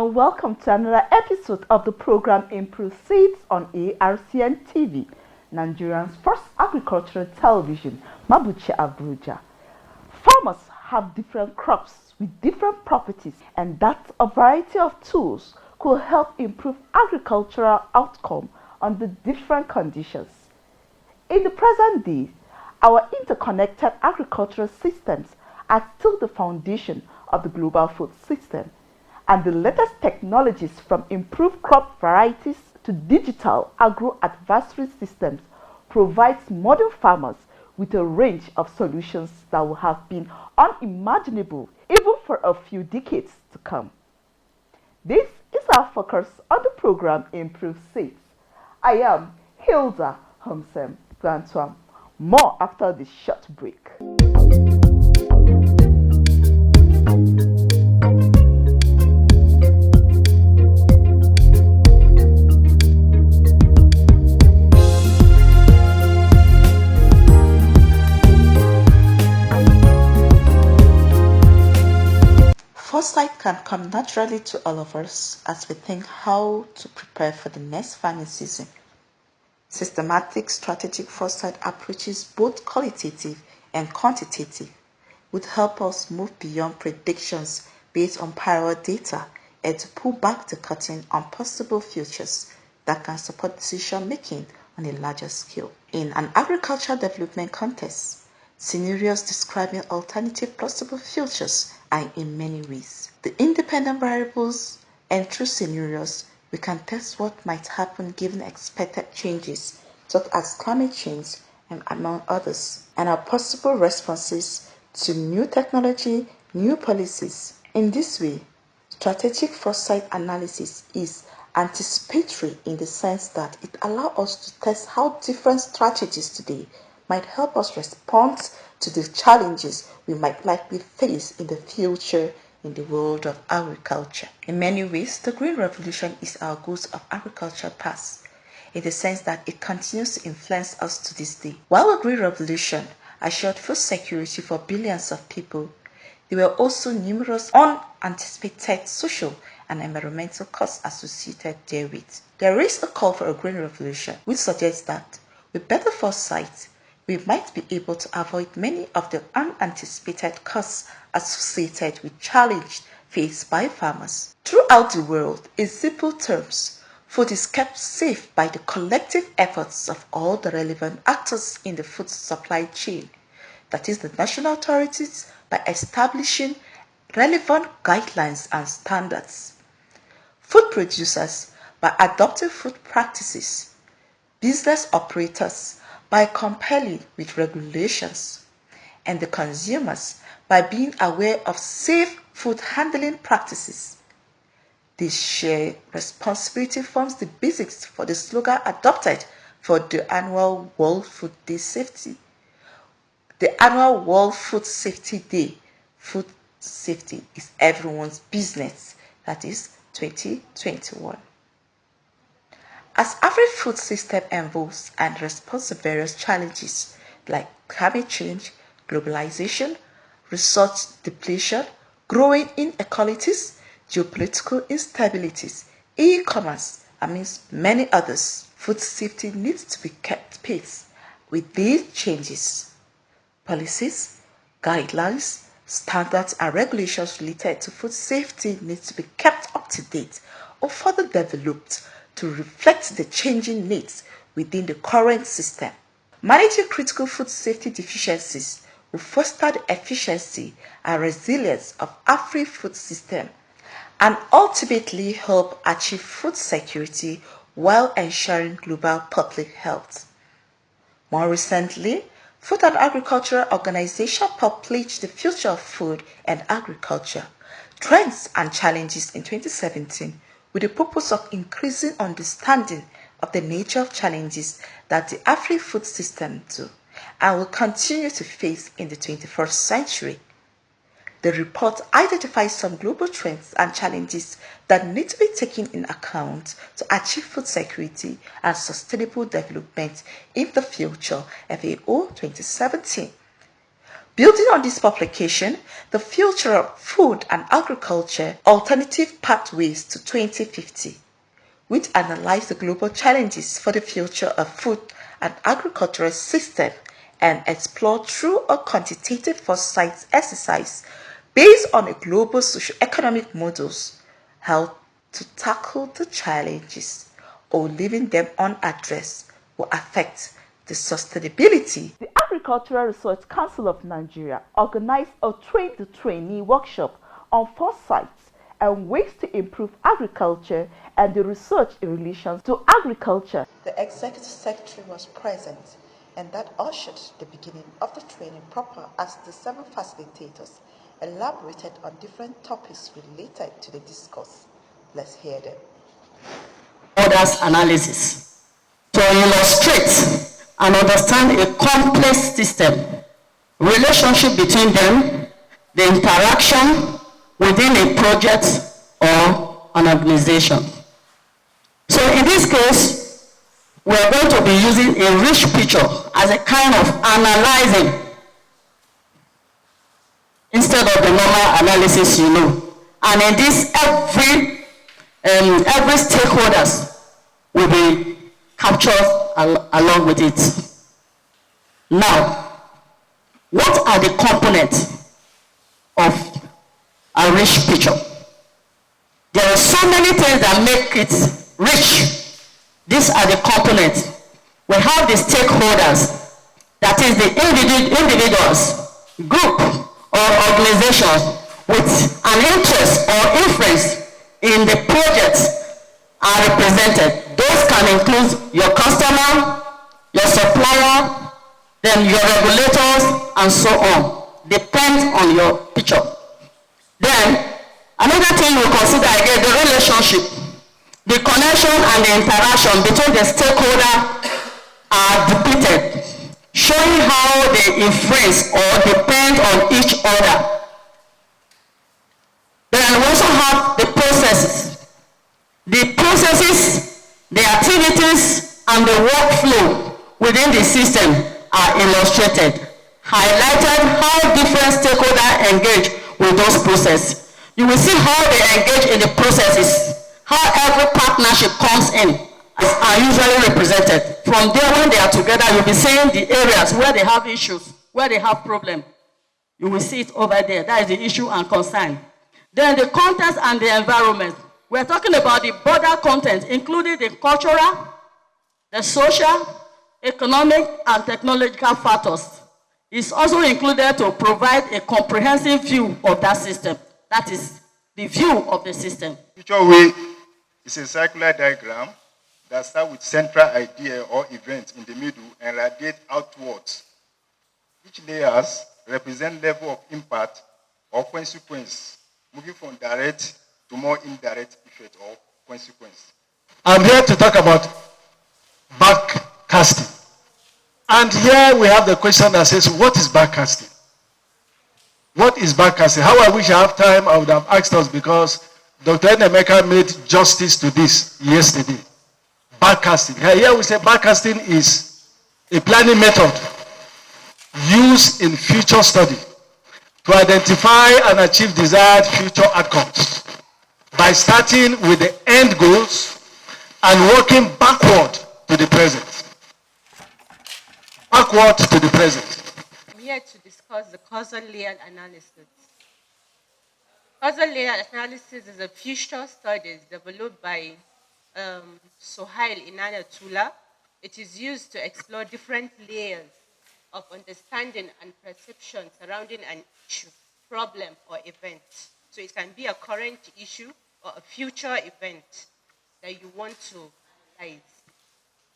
and welcome to another episode of the program Improve Seeds on ARCN TV, Nigerian's first agricultural television, Mabuchi Abuja. Farmers have different crops with different properties, and that a variety of tools could help improve agricultural outcome under different conditions. In the present day, our interconnected agricultural systems are still the foundation of the global food system, and the latest technologies from improved crop varieties to digital agro-advisory systems provides modern farmers with a range of solutions that would have been unimaginable even for a few decades to come. This is our focus on the program Improve Seeds. I am Hilda Homsem Glantuam. More after this short break. Foresight can come naturally to all of us as we think how to prepare for the next farming season. Systematic strategic foresight approaches, both qualitative and quantitative, would help us move beyond predictions based on prior data and to pull back the curtain on possible futures that can support decision making on a larger scale. In an agricultural development context, scenarios describing alternative possible futures are in many ways the independent variables, and through scenarios we can test what might happen given expected changes such as climate change and among others, and our possible responses to new technology, new policies. In this way, strategic foresight analysis is anticipatory in the sense that it allows us to test how different strategies today might help us respond to the challenges we might likely face in the future in the world of agriculture. In many ways, the Green Revolution is our Goals of Agriculture past, in the sense that it continues to influence us to this day. While the Green Revolution assured food security for billions of people, there were also numerous unanticipated social and environmental costs associated therewith. There is a call for a Green Revolution, which suggests that with better foresight, we might be able to avoid many of the unanticipated costs associated with challenges faced by farmers. Throughout the world, in simple terms, food is kept safe by the collective efforts of all the relevant actors in the food supply chain, that is, the national authorities, by establishing relevant guidelines and standards, food producers by adopting food practices, business operators by complying with regulations, and the consumers by being aware of safe food handling practices. This shared responsibility forms the basis for the slogan adopted for the annual World Food Day Safety. The annual World Food Safety Day. Food safety is everyone's business. That is 2021. As every food system evolves and responds to various challenges like climate change, globalization, resource depletion, growing inequalities, geopolitical instabilities, e-commerce, amongst many others, food safety needs to be kept pace with these changes. Policies, guidelines, standards, and regulations related to food safety need to be kept up to date or further developed to reflect the changing needs within the current system. Managing critical food safety deficiencies will foster the efficiency and resilience of every food system and ultimately help achieve food security while ensuring global public health. More recently, Food and Agricultural Organization published The Future of Food and Agriculture, Trends and Challenges in 2017 with the purpose of increasing understanding of the nature of challenges that the agri-food system do and will continue to face in the 21st century. The report identifies some global trends and challenges that need to be taken in account to achieve food security and sustainable development in the future, FAO 2017. Building on this publication, The Future of Food and Agriculture, Alternative Pathways to 2050, which analyzed the global challenges for the future of food and agricultural system and explored through a quantitative foresight exercise based on a global socio-economic models how to tackle the challenges or leaving them unaddressed will affect the sustainability. The Agricultural Research Council of Nigeria organized a train-the-trainee workshop on foresight and ways to improve agriculture and the research in relation to agriculture. The executive secretary was present, and that ushered the beginning of the training proper as the 7 facilitators elaborated on different topics related to the discourse. Let's hear them. Orders analysis to illustrate and understand a complex system, relationship between them, the interaction within a project or an organization. So in this case, we are going to be using a rich picture as a kind of analyzing instead of the normal analysis you know. And in this, every stakeholders will be captured along with it. Now, what are the components of a rich picture? There are so many things that make it rich. These are the components. We have the stakeholders, that is the individuals, group, or organizations with an interest or influence in the projects are represented. Those can include your customer, your supplier, then your regulators, and so on. Depends on your picture. Then, another thing we consider again, the relationship, the connection and the interaction between the stakeholder are depicted, showing how they influence or depend on each other. Then we also have the processes. The processes, the activities, and the workflow within the system are illustrated, highlighted how different stakeholders engage with those processes. You will see how they engage in the processes, how every partnership comes in, are usually represented. From there, when they are together, you'll be seeing the areas where they have issues, where they have problems. You will see it over there. That is the issue and concern. Then the context and the environment. We're talking about the broader content, including the cultural, the social, economic, and technological factors. It's also included to provide a comprehensive view of that system. That is the view of the system. Future way is a circular diagram that starts with central idea or event in the middle and radiate outwards. Each layers represent level of impact or consequence, moving from direct to more indirect effect or consequence. I'm here to talk about backcasting. And here we have the question that says, what is backcasting? What is backcasting? How I wish I have time, I would have asked us, because Dr. Nemeka made justice to this yesterday. Backcasting. Here we say backcasting is a planning method used in future study to identify and achieve desired future outcomes by starting with the end goals and working backward to the present. Backward to the present. I'm here to discuss the causal layer analysis. Causal layer analysis is a future study developed by Sohail Inanatullah. It is used to explore different layers of understanding and perception surrounding an issue, problem, or event. So it can be a current issue or a future event that you want to analyze.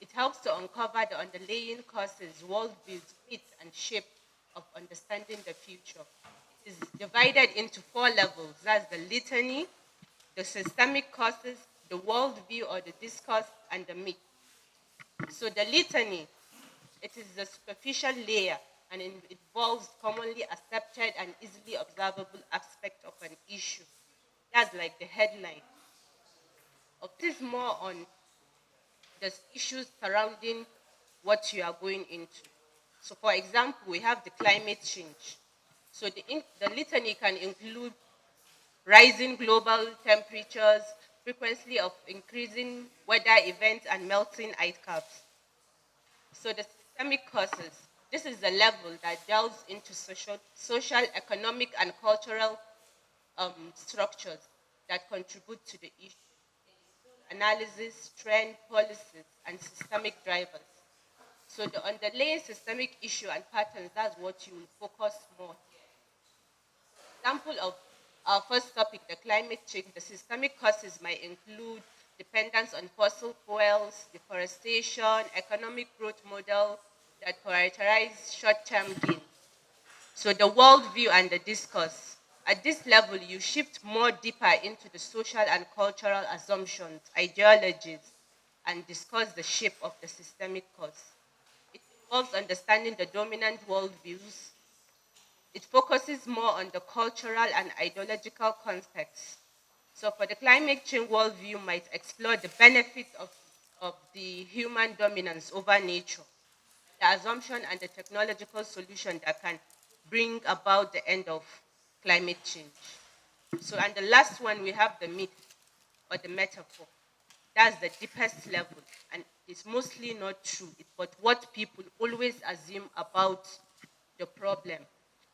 It helps to uncover the underlying causes, worldviews, myths, and shape of understanding the future. It is divided into 4 levels. That's the litany, the systemic causes, the worldview or the discourse, and the myth. So the litany, it is the superficial layer, and it involves commonly accepted and easily observable aspect of an issue. That's like the headline. This is more on the issues surrounding what you are going into. So for example, we have the climate change. So the litany can include rising global temperatures, frequency of increasing weather events, and melting ice caps. So the systemic causes, this is the level that delves into social, economic, and cultural structures that contribute to the issue. Analysis, trend, policies, and systemic drivers. So the underlying systemic issue and patterns, that's what you will focus more here. Example of our first topic, the climate change, the systemic causes might include dependence on fossil fuels, deforestation, economic growth model that prioritize short-term gains. So the worldview and the discourse. At this level, you shift more deeper into the social and cultural assumptions, ideologies, and discuss the shape of the systemic cause. It involves understanding the dominant worldviews. It focuses more on the cultural and ideological context. So for the climate change worldview might explore the benefits of the human dominance over nature, the assumption and the technological solution that can bring about the end of climate change. So, and the last one, we have the myth or the metaphor. That's the deepest level, and it's mostly not true, but what people always assume about the problem.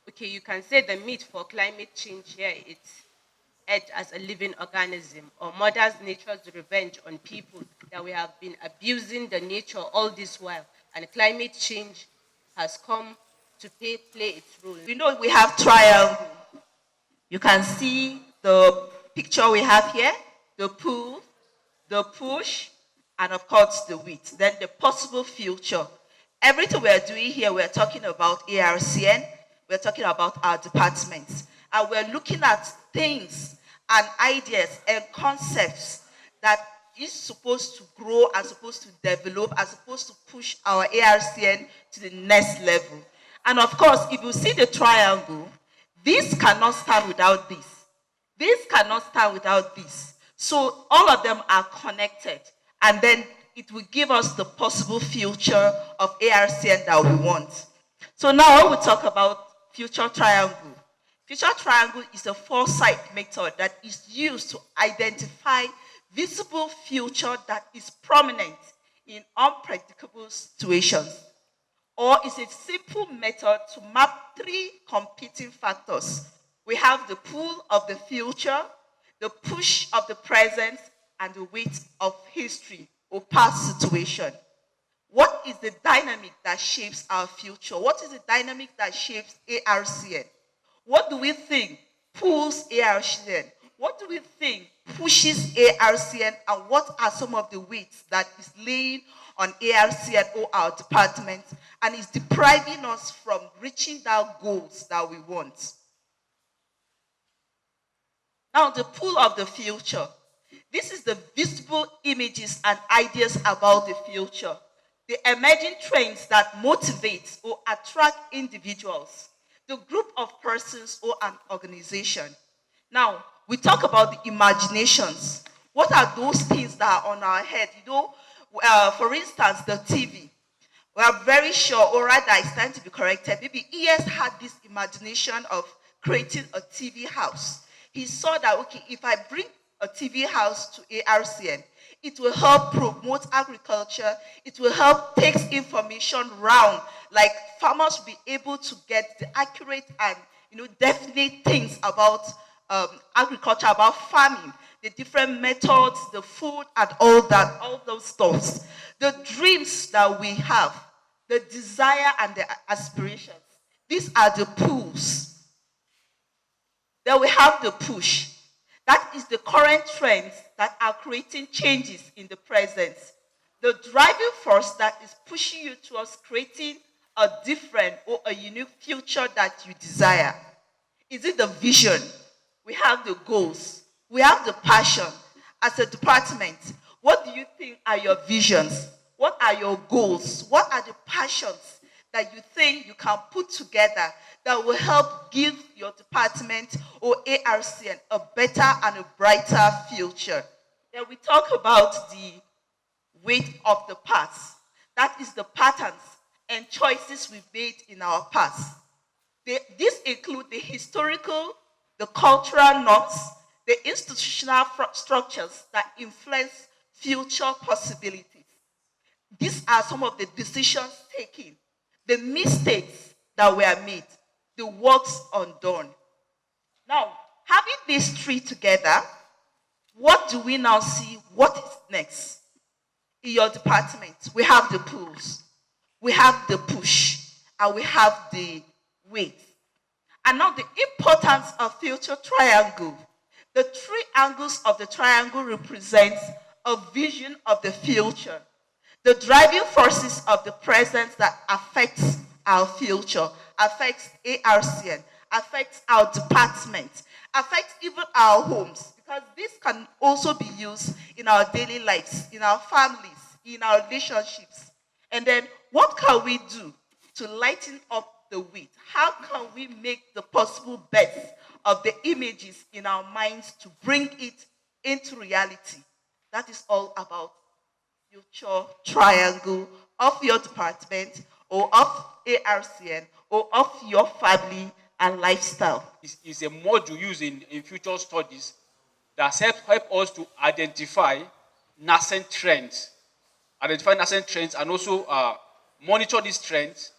Okay, you can say the myth for climate change here, it's Earth as a living organism, or Mother Nature's revenge on people, that we have been abusing the nature all this while, and climate change has come to play its role. You know, we have triangle. You can see the picture we have here, the pull, the push, and of course the width. Then the possible future. Everything we're doing here, we're talking about ARCN, we're talking about our departments, and we're looking at things and ideas and concepts that is supposed to grow and supposed to develop and supposed to push our ARCN to the next level. And of course, if you see the triangle, this cannot stand without this. This cannot stand without this. So all of them are connected. And then it will give us the possible future of ARCN that we want. So now when we talk about future triangle, future triangle is a foresight method that is used to identify visible future that is prominent in unpredictable situations. Or is a simple method to map three competing factors. We have the pull of the future, the push of the present, and the weight of history or past situation. What is the dynamic that shapes our future? What is the dynamic that shapes ARCN? What do we think pulls ARCN? What do we think pushes ARCN? And what are some of the weights that is laying on ARCN or our department and is depriving us from reaching our goals that we want? Now, the pull of the future. This is the visible images and ideas about the future. The emerging trends that motivate or attract individuals, the group of persons or an organization. Now, we talk about the imaginations. What are those things that are on our head? You know, for instance, the TV. We are very sure, or rather, it's time to be corrected. Maybe ES had this imagination of creating a TV house. He saw that, okay, if I bring a TV house to ARCN, it will help promote agriculture. It will help take information round, like farmers will be able to get the accurate and definite things about agriculture, about farming, the different methods, the food, and all that, all those stuffs. The dreams that we have, the desire and the aspirations. These are the pulls. Then we have the push. That is the current trends that are creating changes in the present. The driving force that is pushing you towards creating a different or a unique future that you desire. Is it the vision? We have the goals. We have the passion. As a department, what do you think are your visions? What are your goals? What are the passions that you think you can put together that will help give your department or ARCN a better and a brighter future? Then we talk about the weight of the past. That is the patterns and choices we've made in our past. These include the historical, the cultural norms, the institutional structures that influence future possibilities. These are some of the decisions taken, the mistakes that were made, the works undone. Now, having these three together, what do we now see? What is next? In your department, we have the pulls, we have the push, and we have the weight. And now the importance of future triangle. The three angles of the triangle represent a vision of the future, the driving forces of the present that affects our future, affects ARCN, affects our department, affects even our homes, because this can also be used in our daily lives, in our families, in our relationships. And then what can we do to lighten up the weight? How can we make the possible best of the images in our minds to bring it into reality? That is all about future triangle of your department or of ARCN or of your family and lifestyle. Is a module used in future studies that help us to identify nascent trends, and also monitor these trends,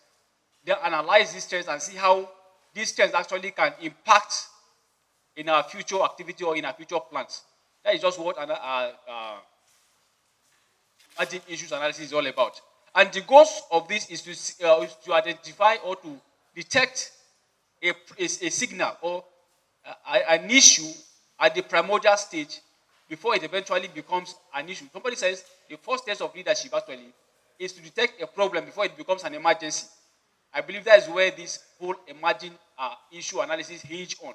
then analyze these trends and see how these trends actually can impact in our future activity or in our future plans. That is just what emerging issues analysis is all about. And the goals of this is to identify or to detect a signal or an issue at the primordial stage before it eventually becomes an issue. Somebody says the first test of leadership actually is to detect a problem before it becomes an emergency. I believe that is where this whole emerging issue analysis hinge on.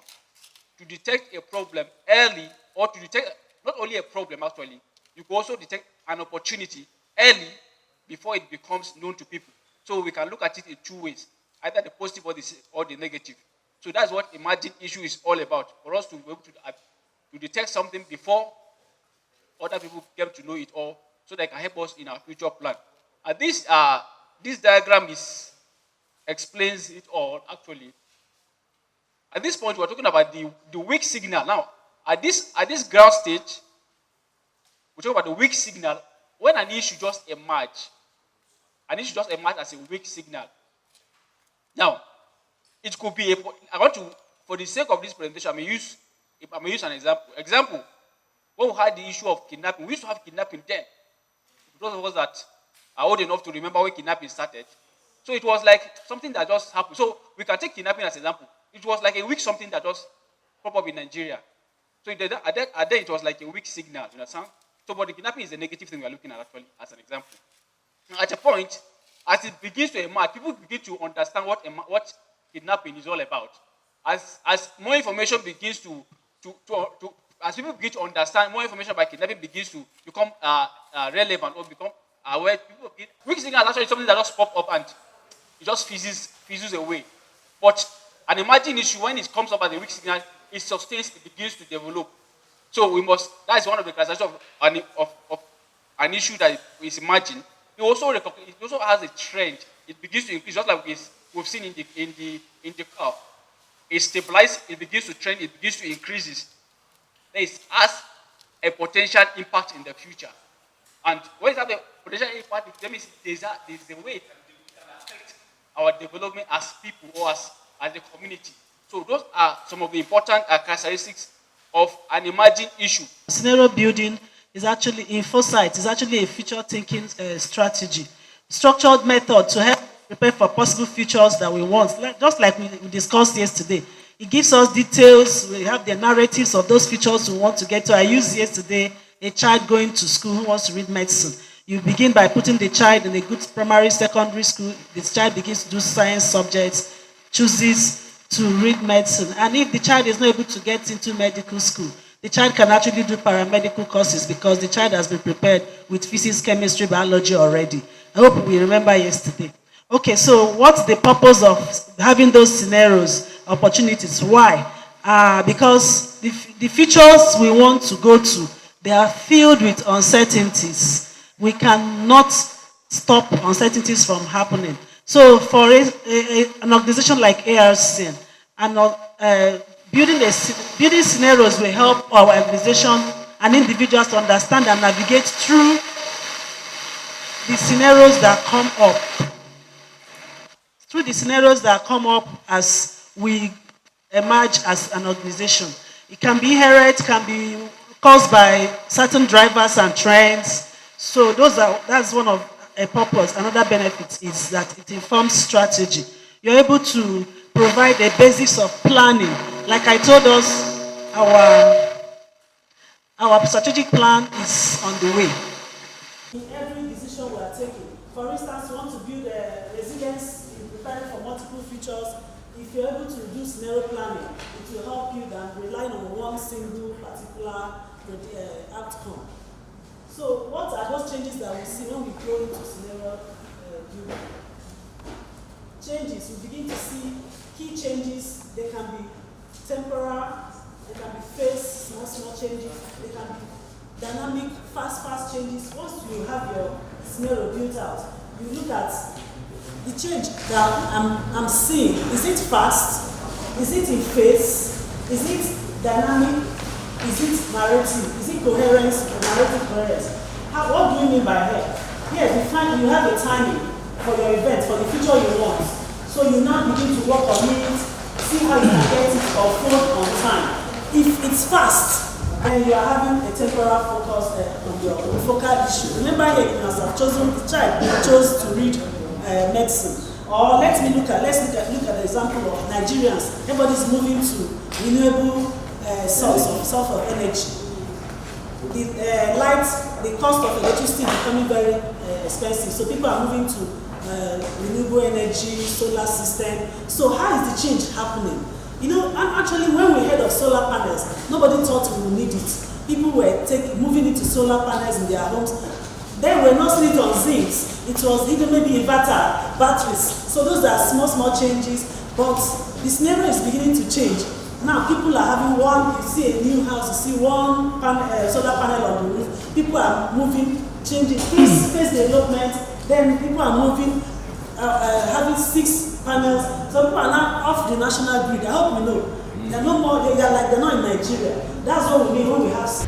To detect a problem early, or to detect not only a problem actually, you can also detect an opportunity early before it becomes known to people. So we can look at it in two ways, either the positive or the negative. So that's what emerging issue is all about, for us to be able to detect something before other people get to know it all, so they can help us in our future plan. And this diagram explains it all actually. At this point, we're talking about the weak signal. Now, at this ground stage, we talk about the weak signal. When an issue just emerges as a weak signal. Now, it could be for the sake of this presentation, I may use an example. Example, when we had the issue of kidnapping, we used to have kidnapping then. Those of us that are old enough to remember when kidnapping started. So it was like something that just happened. So we can take kidnapping as an example. It was like a weak something that just popped up in Nigeria. So at that it was like a weak signal, you understand? So but the kidnapping is a negative thing we are looking at actually as an example. Now, at a point, as it begins to emerge, people begin to understand what kidnapping is all about. As more information begins as people begin to understand, more information about kidnapping begins to become relevant or become aware. Weak signal is actually something that just pops up and it just fizzles away. But an emerging issue, when it comes up as a weak signal, it sustains, it begins to develop. So that is one of the characteristics of an issue that is emerging. It also has a trend. It begins to increase, just like we've seen in the curve. It stabilizes, it begins to trend, it begins to increase. It has a potential impact in the future. And when it has a potential impact, that means there's a way it can affect our development as people or as a community. So those are some of the important characteristics of an emerging issue. Scenario building is actually in foresight, is actually a future thinking strategy. Structured method to help prepare for possible futures that we want, just like we discussed yesterday. It gives us details, we have the narratives of those futures we want to get to. I used yesterday a child going to school who wants to read medicine. You begin by putting the child in a good primary, secondary school. This child begins to do science subjects, chooses to read medicine. And if the child is not able to get into medical school, the child can actually do paramedical courses because the child has been prepared with physics, chemistry, biology already. I hope we remember yesterday. Okay, so what's the purpose of having those scenarios, opportunities? Why? Because the futures we want to go to, they are filled with uncertainties. We cannot stop uncertainties from happening. So for an organization like ARC, and building scenarios will help our organization and individuals to understand and navigate through the scenarios that come up. Through the scenarios that come up as we emerge as an organization. It can be inherent, can be caused by certain drivers and trends. So that's one of a purpose. Another benefit is that it informs strategy. You're able to provide a basis of planning. Like I told us, our strategic plan is on the way. In every decision we are taking, for instance, you want to build a resilience in preparing for multiple features. If you're able to do scenario planning, it will help you than relying on one single particular outcome. So what are those changes that we see when we go into scenario building? Changes, we begin to see key changes. They can be temporal, they can be phase, small changes, they can be dynamic, fast changes. Once you have your scenario built out, you look at the change that I'm seeing. Is it fast? Is it in phase? Is it dynamic? Is it narrative? Is it coherence or narrative coherence? What do you mean by here? Here, you have a timing for your event, for the feature you want. So you now begin to work on it, see how you can get it or fold on time. If it's fast, then you are having a temporal focus on your focal issue. Remember here, you must have chosen the child who chose to read medicine. Or let's look at the example of Nigerians. Everybody's moving to renewable source of energy. The cost of electricity is becoming very expensive. So people are moving to renewable energy, solar system. So how is the change happening? You know, actually when we heard of solar panels, nobody thought we would need it. People were moving into solar panels in their homes. Then we're not seeing it on zincs. It was even maybe inverter, batteries. So those are small changes, but the scenario is beginning to change. Now people are having you see a new house, you see one solar panel on the roof. People are moving, changing phase development. Then people are moving, having 6 panels. So people are now off the national grid. I hope you know. They're no more. They're not in Nigeria. That's what we mean when we have.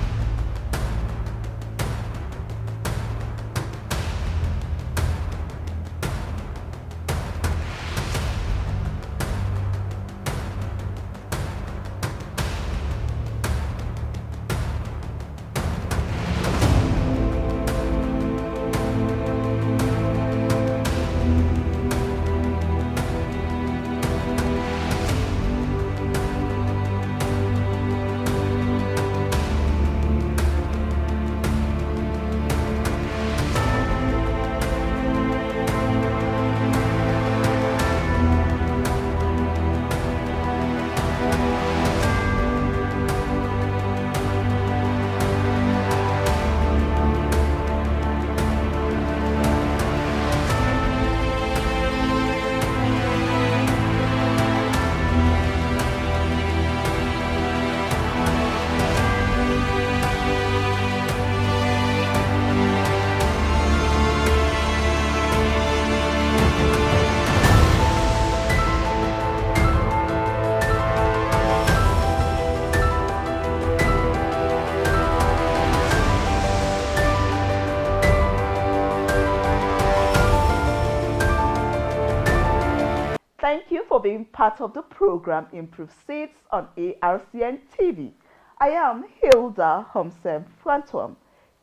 Thank you for being part of the program Improve Seeds on ARCN TV. I am Hilda Homsem Frantuam.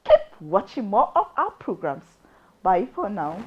Keep watching more of our programs. Bye for now.